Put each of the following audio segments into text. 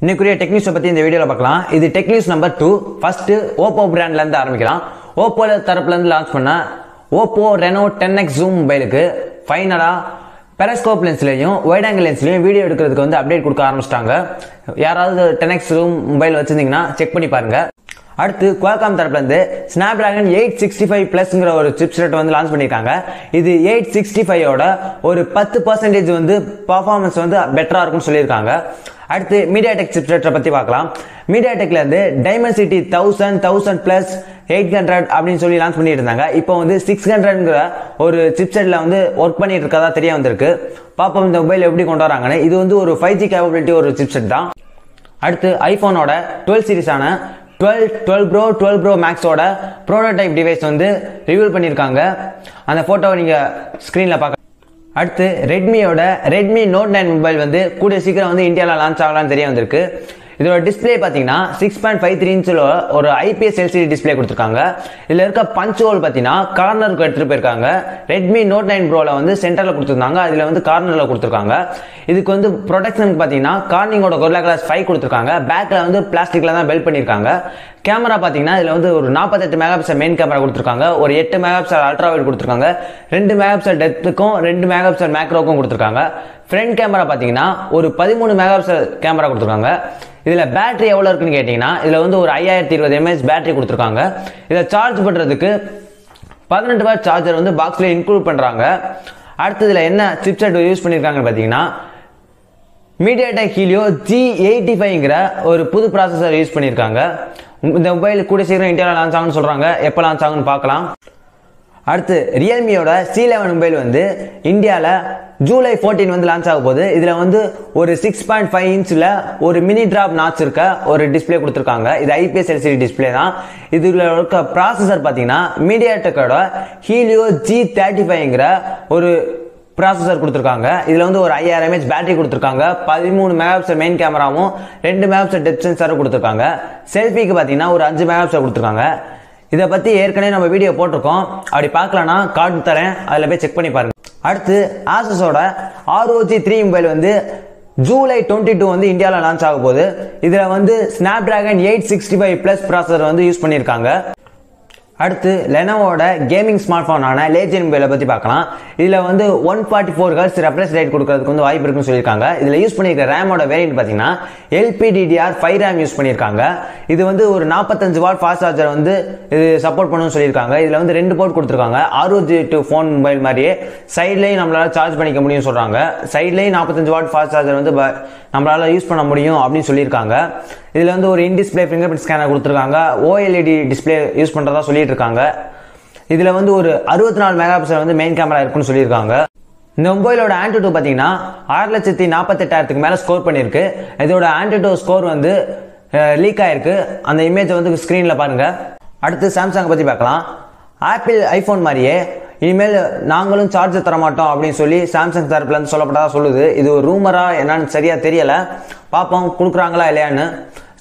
இன்னைக்குரிய techniques பத்தி இந்த வீடியோல பார்க்கலாம். இது டெக்னிக்ஸ் நம்பர் 2. ஃபர்ஸ்ட் Oppo பிராண்ட்ல இருந்து ஆரம்பிக்கலாம். Oppo தரப்புல இருந்து லான்ச் பண்ண Oppo Reno 10X Zoom மொபைலுக்கு ஃபைனலா பெரிஸ்கோப் லென்ஸ்லயும் வைட் ஆங்கிள் லென்ஸ்லயும் வீடியோ எடுக்கிறதுக்கு வந்து அப்டேட் கொடுக்க ஆரம்பிச்சிட்டாங்க. யாராவது 10X Zoom மொபைல் வச்சிருந்தீங்கன்னா செக் பண்ணி பாருங்க. அடுத்து Qualcomm தரப்புல இருந்து Snapdragon 865 Plusங்கிற ஒரு சிப்செட் வந்து லான்ச் பண்ணிருக்காங்க. இது 865 ஓட ஒரு 10% வந்து பெர்ஃபார்மன்ஸ் வந்து பெட்டரா இருக்கும்னு சொல்லியிருக்காங்க. அடுத்து MediaTek சிப்செட்டை பத்தி பார்க்கலாம். MediaTekல இருந்து Dimensity 1000 Plus 800 அப்படின்னு சொல்லி லான்ச் பண்ணிட்டு இருந்தாங்க. இப்போ வந்து 600ங்கிற ஒரு சிப்செட்ல வந்து ஒர்க் பண்ணிட்டு இருக்கதா தெரிய வந்திருக்கு. பாப்போம் இந்த மொபைல் எப்படி கொண்டு வராங்கன்னு. இது வந்து ஒரு 5G கேப்பபிலிட்டி ஒரு சிப்செட் தான். அடுத்து ஐபோனோட 12 சீரிஸான 12 Pro 12 Pro Maxோட ப்ரோட்டோடைப் டிவைஸ் வந்து ரிவீல் பண்ணியிருக்காங்க. அந்த போட்டோவை நீங்க ஸ்கிரீன்ல பார்க்க. அடுத்து ரெட்மியோட Redmi Note 9 மொபைல் வந்து கூடிய சீக்கிரம் வந்து இந்தியாவில் லான்ச் ஆகலாம்னு தெரிய வந்திருக்கு. இதோட டிஸ்பிளே பார்த்தீங்கன்னா 6.53 இன்ச்சில் ஒரு IPS LCD டிஸ்பிளே கொடுத்துருக்காங்க. இதில் இருக்க பஞ்ச் ஹோல் பார்த்தீங்கன்னா கார்னருக்கு எடுத்துகிட்டு போயிருக்காங்க. Redmi Note 9 Proல வந்து சென்டரில் கொடுத்துருந்தாங்க, அதில் வந்து கார்னரில் கொடுத்துருக்காங்க. இதுக்கு வந்து ப்ரொடெக்ஷனுக்கு பார்த்தீங்கன்னா கார்னிங்கோட Gorilla Glass 5 கொடுத்துருக்காங்க. பேக்கில் வந்து பிளாஸ்டிக்கில் தான் பெல்ட் பண்ணியிருக்காங்க. கேமரா பார்த்தீங்கன்னா இதில் வந்து ஒரு 48 மெகாபிக்சல் மெயின் கேமரா கொடுத்துருக்காங்க, ஒரு 8 மெகாபிக்சல் அல்ட்ரா வைட் கொடுத்துருக்காங்க, 2 மெகாபிக்சல் டெப்த்துக்கும் 2 மெகாபிக்சல் மேக்ரோக்கும் கொடுத்துருக்காங்க. ஃப்ரண்ட் கேமரா பார்த்தீங்கன்னா ஒரு 13 மெகாபிக்சல் கேமரா கொடுத்துருக்காங்க. இதில் பேட்டரி எவ்வளோ இருக்குன்னு கேட்டிங்கன்னா இதில் வந்து ஒரு 5020 mAh பேட்டரி கொடுத்துருக்காங்க. இதை சார்ஜ் பண்ணுறதுக்கு 18 வாட் சார்ஜர் வந்து பாக்ஸில் இன்க்ளூட் பண்ணுறாங்க. அடுத்து இதில் என்ன சிப்செட் யூஸ் பண்ணியிருக்காங்கன்னு பார்த்தீங்கன்னா MediaTek Helio G85ங்கிற ஒரு புது ப்ராசஸர் யூஸ் பண்ணியிருக்காங்க. இந்த மொபைல் கூட சீக்கிரம் இந்தியாவில் லான்ச் ஆகும்னு சொல்கிறாங்க. எப்போ லான்ச் ஆகும்னு பார்க்கலாம். அடுத்து Realmeயோட C11 மொபைல் வந்து இந்தியாவில் ஜூலை 14 வந்து லான்ச் ஆக போகுது. இதில் வந்து ஒரு 6.5 இன்ச்சில் ஒரு மினி டிராப் நாட்ச் இருக்க ஒரு டிஸ்பிளே கொடுத்துருக்காங்க. இது IPS LCD டிஸ்பிளே தான். இதில் இருக்க ப்ராசஸர் பார்த்தீங்கன்னா MediaTekோட Helio G35ங்கிற ஒரு ப்ராசஸர் கொடுத்துருக்காங்க. இதில் வந்து ஒரு 5000 mAh பேட்டரி கொடுத்துருக்காங்க. 13 மெகாபிக்சல் மெயின் கேமராவும் 2 மெகாபிக்சல் டெப்த் சென்சாரும் கொடுத்துருக்காங்க. செல்ஃபிக்கு பார்த்தீங்கன்னா ஒரு 5 மெகாபிக்சல் கொடுத்துருக்காங்க. இதை பற்றி ஏற்கனவே நம்ம வீடியோ போட்டிருக்கோம். அப்படி பார்க்கலன்னா கார்டு தரேன், அதில் போய் செக் பண்ணி பாருங்க. அடுத்து ASUSோட ROG 3 மொபைல் வந்து ஜூலை 22 வந்து இந்தியாவில் லான்ச் ஆக போகுது. இதில் வந்து Snapdragon 865 Plus ப்ராசஸர் வந்து யூஸ் பண்ணியிருக்காங்க. அடுத்து லெனோவோட கேமிங் ஸ்மார்ட் போனான லேஜெண்ட் மொபைலை பற்றி பார்க்கலாம். இதில் வந்து 144 Hz ரெஃப்ரெஷ் ரேட் கொடுக்கறதுக்கு வந்து வாய்ப்பு இருக்குன்னு சொல்லியிருக்காங்க. இதில் யூஸ் பண்ணியிருக்க ரேமோட வேரியன்ட் பார்த்தீங்கன்னா LPDDR5 ரேம் யூஸ் பண்ணியிருக்காங்க. இது வந்து ஒரு 45 வாட் ஃபாஸ்ட் சார்ஜர் வந்து இது சப்போர்ட் பண்ணணும்னு சொல்லியிருக்காங்க. இதில் வந்து 2 போர்ட் கொடுத்துருக்காங்க. ROG 2 ஃபோன் மொபைல் மாதிரியே சைட்லேயும் நம்மளால சார்ஜ் பண்ணிக்க முடியும்னு சொல்கிறாங்க. சைட்லேயும் 45 வாட் ஃபாஸ்ட் சார்ஜர் வந்து நம்மளால யூஸ் பண்ண முடியும் அப்படின்னு சொல்லியிருக்காங்க. இதில் வந்து ஒரு in display finger print scanner கொடுத்துருக்காங்க. OLED டிஸ்பிளே யூஸ் பண்ணுறதா சொல்லிட்டு இருக்காங்க. இதில் வந்து ஒரு 64 மெகாபிக்சல் வந்து மெயின் கேமரா இருக்குன்னு சொல்லியிருக்காங்க. இந்த மொபைலோட ஆண்ட்ராய்டு பார்த்தீங்கன்னா 6,48,000க்கு மேலே ஸ்கோர் பண்ணியிருக்கு. இதோட ஆண்ட்ராய்டு ஸ்கோர் வந்து லீக் ஆயிருக்கு. அந்த இமேஜை வந்து ஸ்க்ரீனில் பாருங்க. அடுத்து சாம்சங் பற்றி பார்க்கலாம். ஆப்பிள் ஐஃபோன் மாதிரியே இனிமேல் நாங்களும் சார்ஜர் தர மாட்டோம் அப்படின்னு சொல்லி சாம்சங் தரப்புலேருந்து சொல்லப்பட்டதா சொல்லுது. இது ஒரு ரூமரா என்னன்னு சரியா தெரியல. பார்ப்போம் கொடுக்குறாங்களா இல்லையான்னு.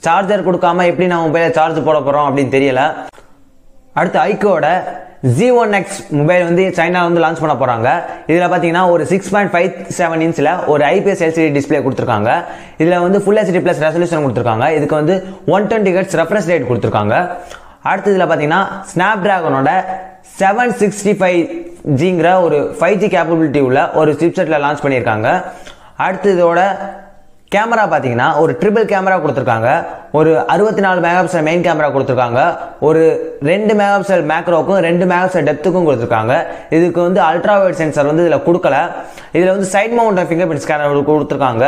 சார்ஜர் கொடுக்காம எப்படி நம்ம மொபைலை சார்ஜ் போட போகிறோம் அப்படின்னு தெரியல. அடுத்து ஐக்கோட C11 மொபைல் வந்து சைனாவில் வந்து லான்ச் பண்ண போகிறாங்க. இதில் பார்த்தீங்கன்னா ஒரு 6.57 இன்ச்சில் ஒரு IPS LCD டிஸ்பிளே கொடுத்துருக்காங்க. இதில் வந்து Full HD Plus ரெசல்யூஷன் கொடுத்துருக்காங்க. இதுக்கு வந்து 120 Hz ரெஃப்ரெஷ் ரேட் கொடுத்துருக்காங்க. அடுத்து இதில் பார்த்தீங்கன்னா ஸ்னாப்டிராகனோட 765Gங்கிற ஒரு 5G கேப்பபிலிட்டி உள்ள ஒரு சிப்செட்டில் லான்ச் பண்ணியிருக்காங்க. அடுத்து இதோட கேமரா பார்த்தீங்கன்னா ஒரு ட்ரிபிள் கேமரா கொடுத்துருக்காங்க. ஒரு 64 மெகாபிக்சல் மெயின் கேமரா கொடுத்துருக்காங்க. ஒரு 2 மெகாபிக்சல் மேக்ரோக்கும் 2 மெகாபிக்சல் டெப்த்துக்கும் கொடுத்துருக்காங்க. இதுக்கு வந்து அல்ட்ரா வைட் சென்சார் வந்து இதில் கொடுக்கல. இதில் வந்து side mount finger print scanner கொடுத்துருக்காங்க.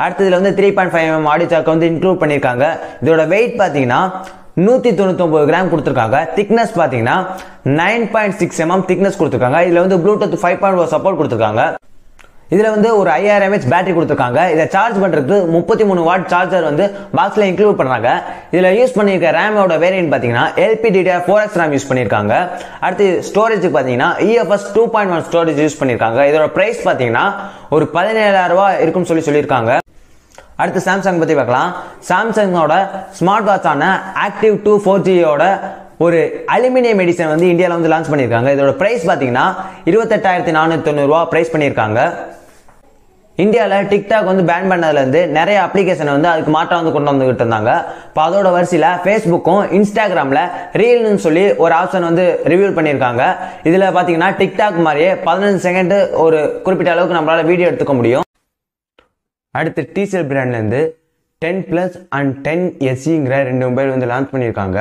அடுத்து இதில் வந்து 3.5 mm ஆடியோ ஜாக் வந்து இன்க்ளூட் பண்ணியிருக்காங்க. இதோட வெயிட் பார்த்தீங்கன்னா 199 கிராம் கொடுத்துருக்காங்க. திக்னஸ் பார்த்தீங்கன்னா 9.6 mm திக்னஸ் கொடுத்துருக்காங்க. இதில் வந்து ப்ளூடூத் 5.0 சப்போர்ட் கொடுத்துருக்காங்க. இதில் வந்து ஒரு 5000 mAh பேட்டரி கொடுத்துருக்காங்க. இதை சார்ஜ் பண்ணுறதுக்கு 33 வாட் சார்ஜர் வந்து பாக்ஸில் இன்க்ளூட் பண்ணுறாங்க. இதில் யூஸ் பண்ணியிருக்க ரேமோட வேரியன்ட் பார்த்தீங்கன்னா LPDDR4X ரேம் யூஸ் பண்ணியிருக்காங்க. அடுத்து ஸ்டோரேஜுக்கு பார்த்தீங்கன்னா EFS 2.1 ஸ்டோரேஜ் யூஸ் பண்ணியிருக்காங்க. இதோட ப்ரைஸ் பார்த்தீங்கன்னா ஒரு 17,000 ரூபா இருக்குன்னு சொல்லியிருக்காங்க. அடுத்து சாம்சங் பற்றி பார்க்கலாம். சாம்சங்கோட ஸ்மார்ட் வாட்சான ஆக்டிவ் 2 4Gயோட ஒரு அலுமினியம் எடிஷன் வந்து இந்தியாவில் வந்து லான்ச் பண்ணியிருக்காங்க. இதோட பிரைஸ் பார்த்தீங்கன்னா 28,490 ரூபா பிரைஸ் பண்ணியிருக்காங்க. இந்தியாவில் டிக்டாக் வந்து பேன் பண்ணதுலேருந்து நிறைய அப்ளிகேஷனை வந்து அதுக்கு மாற்றம் வந்து கொண்டு வந்துகிட்டு இருந்தாங்க. இப்போ அதோட வரிசையில் ஃபேஸ்புக்கும் இன்ஸ்டாகிராமில் ரீல்னு சொல்லி ஒரு ஆப்ஷன் வந்து ரிவ்யூ பண்ணியிருக்காங்க. இதில் பார்த்தீங்கன்னா டிக்டாக் மாதிரியே 15 செகண்ட் ஒரு குறிப்பிட்ட அளவுக்கு நம்மளால வீடியோ எடுத்துக்க முடியும். அடுத்து டிசிஎல் பிராண்ட்லேருந்து 10+ அண்ட் 10SEங்கிற 2 மொபைல் வந்து லான்ச் பண்ணியிருக்காங்க.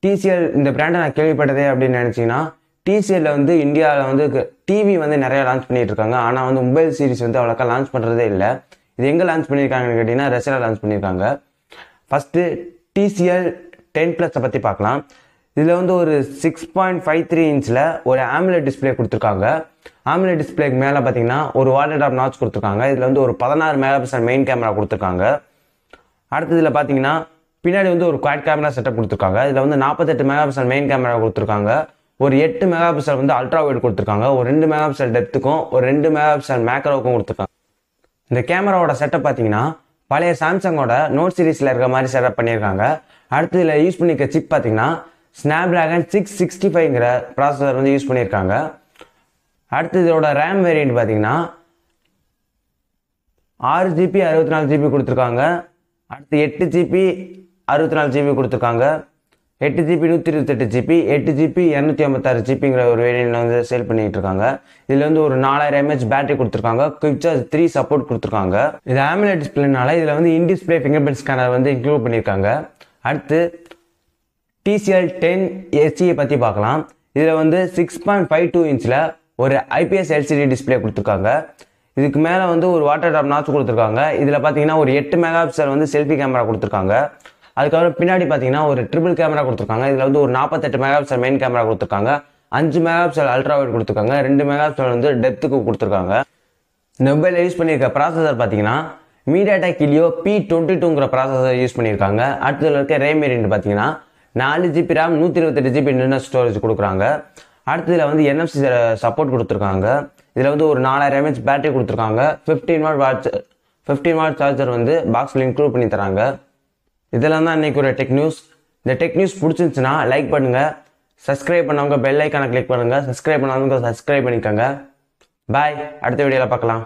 டிசிஎல் இந்த பிராண்டை நான் கேள்விப்பட்டதே அப்படின்னு நினச்சிங்கன்னா, டிசிஎல்ல வந்து இந்தியாவில் வந்து டிவி வந்து நிறைய லான்ச் பண்ணிட்டு இருக்காங்க. ஆனால் வந்து மொபைல் சீரிஸ் வந்து அவ்வளோக்கா லான்ச் பண்ணுறதே இல்லை. இது எங்கே லான்ச் பண்ணியிருக்காங்கன்னு கேட்டிங்கன்னா ரஷ்யாவில் லான்ச் பண்ணியிருக்காங்க. ஃபஸ்ட்டு டிசிஎல் 10+ பற்றி பார்க்கலாம். இதில் வந்து ஒரு 6.53 இன்ச்சில் ஒரு AMOLED டிஸ்பிளே கொடுத்துருக்காங்க. AMOLED டிஸ்பிளேக்கு மேலே பார்த்தீங்கன்னா ஒரு வாட்டர் ட்ராப் நாட்ச் கொடுத்துருக்காங்க. இதில் வந்து ஒரு 16 மெகாபிக்சல் மெயின் கேமரா கொடுத்துருக்காங்க. அடுத்ததில் பார்த்தீங்கன்னா பின்னாடி வந்து ஒரு குவாட் கேமரா செட்டப் கொடுத்துருக்காங்க. இதில் வந்து 48 மெகாபிக்சல் மெயின் கேமரா கொடுத்துருக்காங்க. ஒரு 8 மெகாபிக்சல் வந்து அல்ட்ரா வைட் கொடுத்துருக்காங்க. ஒரு 2 மெகாபிக்சல் டெப்த்துக்கும் ஒரு 2 மெகாபிக்சல் மேக்ரோவுக்கும் கொடுத்துருக்காங்க. இந்த கேமராவோட செட்டப் பார்த்தீங்கன்னா பழைய சாம்சங்கோட நோட் சீரிஸில் இருக்க மாதிரி செட்டப் பண்ணியிருக்காங்க. அடுத்து இதில் யூஸ் பண்ணிக்க சிப் பார்த்தீங்கன்னா ஸ்னாப்டிராகன் 665ங்கிற ப்ராசஸர் வந்து யூஸ் பண்ணியிருக்காங்க. அடுத்து இதோட ரேம் வேரியன்ட் பார்த்தீங்கன்னா 6GB 64GB கொடுத்துருக்காங்க. அடுத்து 8GB 64GB கொடுத்துருக்காங்க. 8GB 128GB 8GB 256GBங்கிற ஒரு வேரியன்ட்ல வந்து சேல் பண்ணிட்டு இருக்காங்க. இதில் வந்து ஒரு 4000 mAh பேட்டரி கொடுத்துருக்காங்க. குவிக் சார்ஜ் 3 சப்போர்ட் கொடுத்துருக்காங்க. இது AMOLED டிஸ்பிளேனால இதில் வந்து in display finger print scanner வந்து இன்க்ளூட் பண்ணியிருக்காங்க. அடுத்து TCL 10SE பற்றி பார்க்கலாம். இதில் வந்து 6.52 இன்ச்சில் ஒரு IPS LCD டிஸ்பிளே கொடுத்துருக்காங்க. இதுக்கு மேலே வந்து ஒரு வாட்டர் ட்ராப் நாட்ச் கொடுத்துருக்காங்க. இதில் பார்த்தீங்கன்னா ஒரு 8 மெகாபிக்சல் வந்து செல்ஃபி கேமரா கொடுத்துருக்காங்க. அதுக்கப்புறம் பின்னாடி பார்த்தீங்கன்னா ஒரு ட்ரிபிள் கேமரா கொடுத்துருக்காங்க. இதில் வந்து ஒரு 48 மெகாபிக்சல் மெயின் கேமரா கொடுத்துருக்காங்க. 5 மெகாபிக்சல் அல்ட்ரா வைட் கொடுத்துருக்காங்க. 2 மெகாபிக்சல் வந்து டெப்த்துக்கு கொடுத்துருக்காங்க. இந்த மொபைலில் யூஸ் பண்ணியிருக்க ப்ராசஸர் பார்த்தீங்கன்னா MediaTek Helio P22ங்கிற ப்ராசஸர் யூஸ் பண்ணியிருக்காங்க. அடுத்ததில் இருக்க ரேம் வேரியன்ட் பார்த்தீங்கன்னா 4GB RAM 128GB internal storage கொடுக்குறாங்க. அடுத்ததில் வந்து NFC சப்போர்ட் கொடுத்துருக்காங்க. இதில் வந்து ஒரு 4000 mAh பேட்டரி கொடுத்துருக்காங்க. 15 வாட் சார்ஜர் வந்து பாக்ஸில் இன்க்ளூட் பண்ணி தராங்க. இதெல்லாம் தான் இன்னைக்கு ஒரு டெக் நியூஸ். இந்த டெக் நியூஸ் பிடிச்சிருந்துச்சுன்னா லைக் பண்ணுங்கள். சப்ஸ்கிரைப் பண்ணவங்க பெல் ஐக்கானை கிளிக் பண்ணுங்கள். சப்ஸ்கிரைப் பண்ணாதவங்க சப்ஸ்கிரைப் பண்ணிக்கோங்க. பாய். அடுத்த வீடியோவில் பார்க்கலாம்.